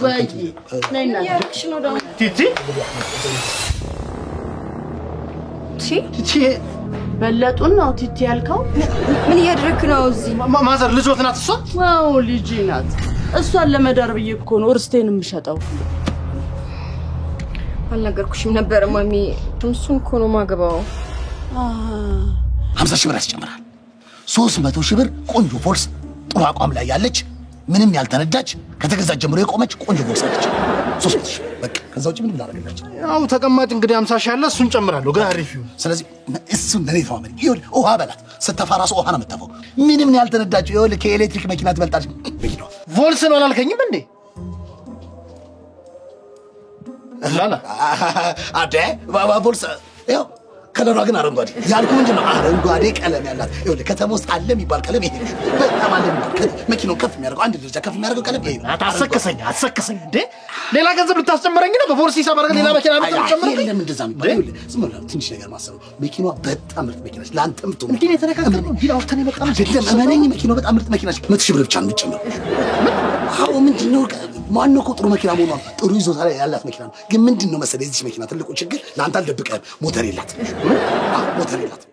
ወይ ነይና ቲቲ ቲቲ በለጡን ነው ቲቲ ያልከው ምን ያደረክ ነው እዚህ ማዘር ልጆት ናት እሷ ዋው ልጅ ናት እሷን ለመዳር ብዬ እኮ ነው እርስቴን የምሸጠው አልነገርኩሽም ነበር ማሚ እሱን እኮ ነው ማገባው 50 ሺህ ብር ያስጨምራል 300 ሺህ ብር ቆንጆ ፎልስ ጥሩ አቋም ላይ ያለች ምንም ያልተነዳች ከተገዛ ጀምሮ የቆመች ቆንጆ ፎልስ አለች 300 ሺህ በቃ ከዛው ጭምን ብላረጋች ያው ተቀማጭ እንግዲህ 50 ሺህ ያለ እሱን ጨምራለሁ ግን አሪፍ ይሁን ስለዚህ እሱን ለኔ ተዋመኝ ይሁን ውሃ በላት ስተፋራስ ውሃ ነው መተፈው ምንም ያልተነዳች ይሁን ከኤሌክትሪክ መኪና ትበልጣለች መኪናው ቮልስ ነው አላልከኝም እንዴ ላላ አደ ቮልስ ያው ከለሯ ግን አረንጓዴ ያልኩ ምንድነው አረንጓዴ ቀለም ያላት ይኸውልህ ከተማ ውስጥ አለ የሚባል ቀለም ይሄ በጣም አለ መኪናው ከፍ የሚያደርገው አንድ ደረጃ ከፍ የሚያደርገው ቀለም ይሄ አታሰከሰኝ እንዴ ሌላ ገንዘብ ልታስጨምረኝ ነው በፎርስ ሂሳብ አድርገን ሌላ መኪና ልታስጨምረኝ ለምን እንደዛ የሚባል ይኸውልህ ዝም ብለህ ትንሽ ነገር ማሰብ መኪናዋ በጣም ምርጥ መኪና ነች ላንተም ትሆን እንዴ የተረጋጋው እንዴ አውርተን የመጣነው አይደለም እመነኝ መኪናዋ በጣም ምርጥ መኪና ነች 100 ሺህ ብር ብቻ ነው የምትጨምረው አዎ ምንድነው ማነው ጥሩ መኪና መሆኗ ጥሩ ይዞታ ላይ ያላት መኪና ነው ግን ምንድነው መሰለህ እዚህ መኪና ትልቁ ችግር ላንተ አልደብቀህም ሞተር የላትም ሞተር የላትም